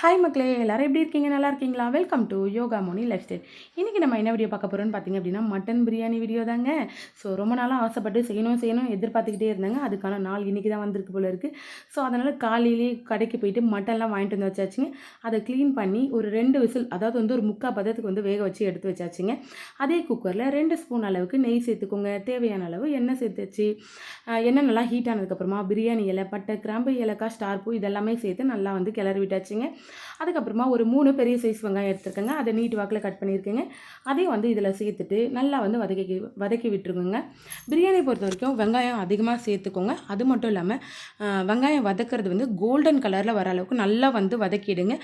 Hi மக்களே, எல்லாரும் எப்படி இருக்கீங்க? நல்லா இருக்கீங்களா? Welcome to yoga Moni life style. இன்றைக்கி நம்ம என்ன வீடியோ பார்க்க போகிறோம்னு பார்த்தீங்க அப்படின்னா, மட்டன் பிரியாணி வீடியோ தாங்க. ஸோ ரொம்ப நாளாக ஆசைப்பட்டு செய்யணும் எதிர்பார்த்துக்கிட்டே இருந்தாங்க. அதுக்கான நாள் இன்றைக்கி தான் வந்திருக்கு போல இருக்குது. ஸோ அதனால் காலையிலேயே கடைக்கு போயிட்டு மட்டன்லாம் வாங்கிட்டு வந்து வச்சாச்சுங்க. அதை க்ளீன் பண்ணி ஒரு 2 விசில், அதாவது வந்து ஒரு 3/4 பதத்துக்கு வந்து வேக வச்சு எடுத்து வச்சாச்சுங்க. அதே குக்கரில் 2 ஸ்பூன் அளவுக்கு நெய் சேர்த்துக்கோங்க. தேவையான அளவு எண்ணெய் சேர்த்துச்சு. எண்ணெய் நல்லா ஹீட் ஆனதுக்கப்புறமா பிரியாணி இலை, பட்டை, கிராம்பு, ஏலக்காய், ஸ்டார் பூ இதெல்லாமே சேர்த்து நல்லா வந்து கிளறி விட்டாச்சுங்க. அதுக்கப்புறமா ஒரு 3 பெரிய சைஸ் வெங்காயம் எடுத்துருக்கேங்க. அதை நீட் வாக்கில் கட் பண்ணியிருக்கேங்க. அதையும் வந்து இதில் சேர்த்துட்டு நல்லா வந்து வதக்கி விட்டுருக்குங்க. பிரியாணி பொறுத்த வரைக்கும் வெங்காயம் அதிகமாக சேர்த்துக்கோங்க. அது மட்டும் இல்லாமல் வெங்காயம் வதக்கிறது வந்து கோல்டன் கலரில் வர அளவுக்கு நல்லா வந்து வதக்கிடுங்க.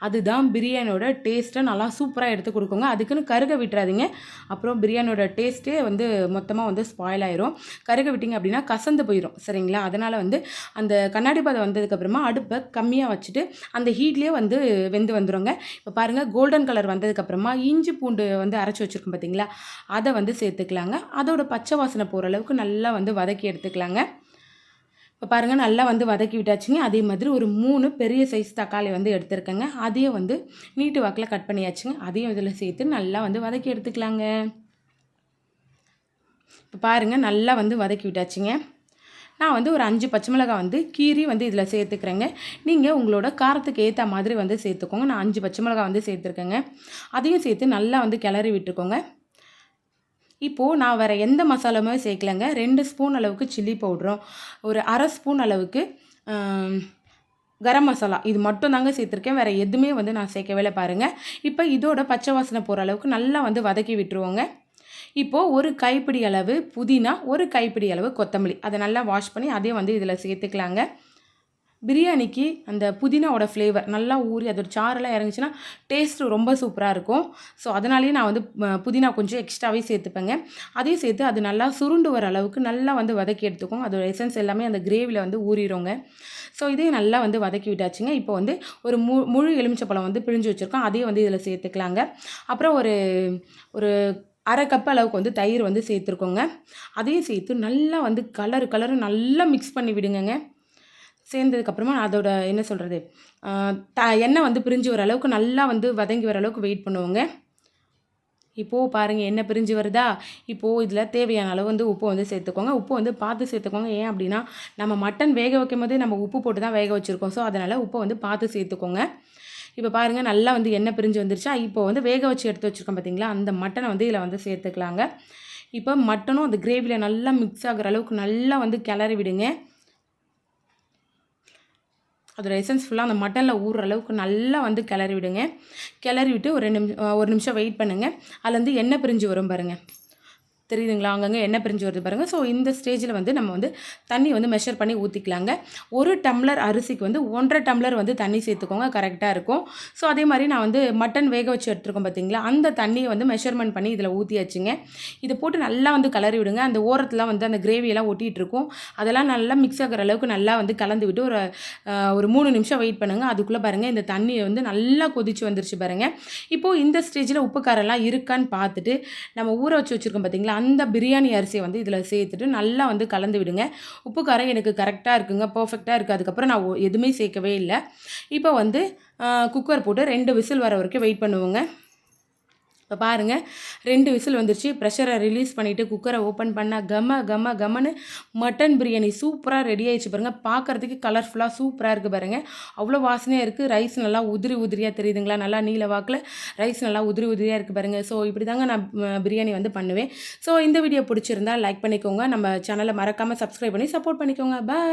அதுதான் பிரியாணியோட டேஸ்ட்டை நல்லா சூப்பராக எடுத்து கொடுக்குங்க. அதுக்குன்னு கருக விட்டுறாதீங்க. அப்புறம் பிரியாணியோட டேஸ்ட்டே வந்து மொத்தமாக வந்து ஸ்பாயில் ஆயிரும். கருக விட்டிங்க அப்படின்னா கசந்து போயிடும், சரிங்களா? அதனால் வந்து அந்த கண்ணாடி பதம் வந்ததுக்கப்புறமா அடுப்பை கம்மியாக வச்சுட்டு அந்த ஹீட்லேயே வந்து வெந்து வந்துடுங்க. இப்போ பாருங்கள், கோல்டன் கலர் வந்ததுக்கப்புறமா இஞ்சி பூண்டு வந்து அரைச்சி வச்சுருக்கோம் பார்த்தீங்களா, அதை வந்து சேர்த்துக்கலாங்க. அதோட பச்சை வாசனை போகிற அளவுக்கு நல்லா வந்து வதக்கி எடுத்துக்கலாங்க. இப்போ பாருங்கள், நல்லா வந்து வதக்கி விட்டாச்சுங்க. அதே மாதிரி ஒரு 3 பெரிய சைஸ் தக்காளி வந்து எடுத்துருக்கேங்க. அதையும் வந்து நீட்டு வாக்கில் கட் பண்ணியாச்சுங்க. அதையும் இதில் சேர்த்து நல்லா வந்து வதக்கி எடுத்துக்கலாங்க. இப்போ பாருங்கள், நல்லா வந்து வதக்கி விட்டாச்சுங்க. நான் வந்து ஒரு 5 பச்சை மிளகாய் வந்து கீரி வந்து இதில் சேர்த்துக்கிறேங்க. நீங்கள் உங்களோட காரத்துக்கு ஏற்ற மாதிரி வந்து சேர்த்துக்கோங்க. நான் 5 பச்சை மிளகாய் வந்து சேர்த்துருக்கேங்க. அதையும் சேர்த்து நல்லா வந்து கிளறி விட்டுருக்கோங்க. இப்போது நான் வேறு எந்த மசாலாவுமே சேர்க்கலைங்க. 2 ஸ்பூன் அளவுக்கு சில்லி பவுடரும், ஒரு 1/2 ஸ்பூன் அளவுக்கு கரம் மசாலா, இது மட்டும் தாங்க சேர்த்துருக்கேன். வேறு எதுவுமே வந்து நான் சேர்க்கவே இல்லை பாருங்கள். இப்போ இதோட பச்சை வாசனை போகிற அளவுக்கு நல்லா வந்து வதக்கி விட்டுருவோங்க. இப்போது ஒரு கைப்பிடி அளவு புதினா, ஒரு கைப்பிடி அளவு கொத்தமல்லி, அதை நல்லா வாஷ் பண்ணி அதையும் வந்து இதில் சேர்த்துக்கலாங்க. பிரியாணிக்கு அந்த புதினாவோட ஃப்ளேவர் நல்லா ஊறி அதோட சாரெல்லாம் இறங்குச்சுன்னா டேஸ்ட்டு ரொம்ப சூப்பராக இருக்கும். ஸோ அதனாலேயே நான் வந்து புதினா கொஞ்சம் எக்ஸ்ட்ராவே சேர்த்துப்பேங்க. அதையும் சேர்த்து அது நல்லா சுருண்டு வர அளவுக்கு நல்லா வந்து வதக்கி எடுத்துக்கோங்க. அதோட எசன்ஸ் எல்லாமே அந்த கிரேவியில் வந்து ஊறிடுங்க. ஸோ இதையும் நல்லா வந்து வதக்கி விட்டாச்சுங்க. இப்போ வந்து ஒரு முழு எலுமிச்சப்பழம் வந்து பிழிஞ்சு வச்சுருக்கோம். அதையும் வந்து இதில் சேர்த்துக்கலாங்க. அப்புறம் ஒரு ஒரு 1/2 கப் அளவுக்கு வந்து தயிர் வந்து சேர்த்துருக்கோங்க. அதையும் சேர்த்து நல்லா வந்து கலரு நல்லா மிக்ஸ் பண்ணி விடுங்கங்க. சேர்ந்ததுக்கப்புறமா அதோட என்ன சொல்கிறது, எண்ணெய் வந்து பிரிஞ்சு வர அளவுக்கு நல்லா வந்து வதங்கி வர அளவுக்கு வெயிட் பண்ணுவோங்க. இப்போது பாருங்கள், எண்ணெய் பிரிஞ்சு வருதா? இப்போது இதில் தேவையான அளவு வந்து உப்பு வந்து சேர்த்துக்கோங்க. உப்பு வந்து பார்த்து சேர்த்துக்கோங்க. ஏன் அப்படின்னா, நம்ம மட்டன் வேக வைக்கும் போதே நம்ம உப்பு போட்டு தான் வேக வச்சுருக்கோம். ஸோ அதனால் உப்பை வந்து பார்த்து சேர்த்துக்கோங்க. இப்போ பாருங்கள், நல்லா வந்து எண்ணெய் பிரிஞ்சு வந்துருச்சா? இப்போ வந்து வேக வச்சு எடுத்து வச்சுருக்கோம் பார்த்தீங்களா, அந்த மட்டனை வந்து இதில் வந்து சேர்த்துக்கலாங்க. இப்போ மட்டனும் அந்த கிரேவியில் நல்லா மிக்ஸ் ஆகிற அளவுக்கு நல்லா வந்து கிளறி விடுங்க. அதோட எசன்ஸ் ஃபுல்லாக அந்த மட்டனில் ஊறுற அளவுக்கு நல்லா வந்து கிளறி விடுங்க. கிளறி விட்டு ஒரு நிமிஷம் வெயிட் பண்ணுங்கள். அதில் வந்து எண்ணெய் பிரிஞ்சு வரும் பாருங்கள், தெரியுதுங்களா? அங்கங்கே எண்ணெய் பிரிஞ்சு வருது பாருங்கள். ஸோ இந்த ஸ்டேஜில் வந்து நம்ம வந்து தண்ணி வந்து மெஷர் பண்ணி ஊற்றிக்கலாங்க. 1 டம்ளர் அரிசிக்கு வந்து 1.5 டம்ளர் வந்து தண்ணி சேர்த்துக்கோங்க, கரெக்டாக இருக்கும். ஸோ அதே மாதிரி நான் வந்து மட்டன் வேக வச்சு எடுத்துருக்கோம் பார்த்தீங்களா, அந்த தண்ணியை வந்து மெஷர்மெண்ட் பண்ணி இதில் ஊற்றியாச்சுங்க. இதை போட்டு நல்லா வந்து கலரி விடுங்க. அந்த ஓரத்தில் வந்து அந்த கிரேவியெல்லாம் ஒட்டிகிட்டு இருக்கும். அதெல்லாம் நல்லா மிக்ஸ் ஆகிற அளவுக்கு நல்லா வந்து கலந்து விட்டு ஒரு 3 நிமிஷம் வெயிட் பண்ணுங்கள். அதுக்குள்ளே பாருங்கள், இந்த தண்ணி வந்து நல்லா கொதிச்சு வந்துருச்சு பாருங்கள். இப்போது இந்த ஸ்டேஜில் உப்பு காரெல்லாம் இருக்கான்னு பார்த்துட்டு நம்ம ஊற வச்சு வச்சுருக்கோம் பார்த்தீங்களா, அந்த பிரியாணி அரிசியை வந்து இதில் சேர்த்துட்டு நல்லா வந்து கலந்து விடுங்க. உப்பு காரம் எனக்கு கரெக்டாக இருக்குங்க, பர்ஃபெக்டாக இருக்குது. அதுக்கப்புறம் நான் எதுவுமே சேர்க்கவே இல்லை. இப்போ வந்து குக்கர் போட்டு 2 விசில் வர வரைக்கும் வெயிட் பண்ணுவோங்க. இப்போ பாருங்கள், 2 விசில் வந்துருச்சு. ப்ரெஷரை ரிலீஸ் பண்ணிவிட்டு குக்கரை ஓப்பன் பண்ணால் கமன்னு மட்டன் பிரியாணி சூப்பராக ரெடி ஆகிடுச்சு பாருங்கள். பார்க்குறதுக்கு கலர்ஃபுல்லாக சூப்பராக இருக்குது பாருங்கள். அவ்வளோ வாசனையாக இருக்குது. ரைஸ் நல்லா உதிரியாக தெரியுதுங்களா? நல்லா நீல வாக்கில் ரைஸ் நல்லா உதிரியாக இருக்குது பாருங்கள். ஸோ இப்படி தாங்க நான் பிரியாணி வந்து பண்ணுவேன். ஸோ இந்த வீடியோ பிடிச்சிருந்தா லைக் பண்ணிக்கோங்க. நம்ம சேனலை மறக்காமல் சப்ஸ்கிரைப் பண்ணி சப்போர்ட் பண்ணிக்கோங்க. பாய்.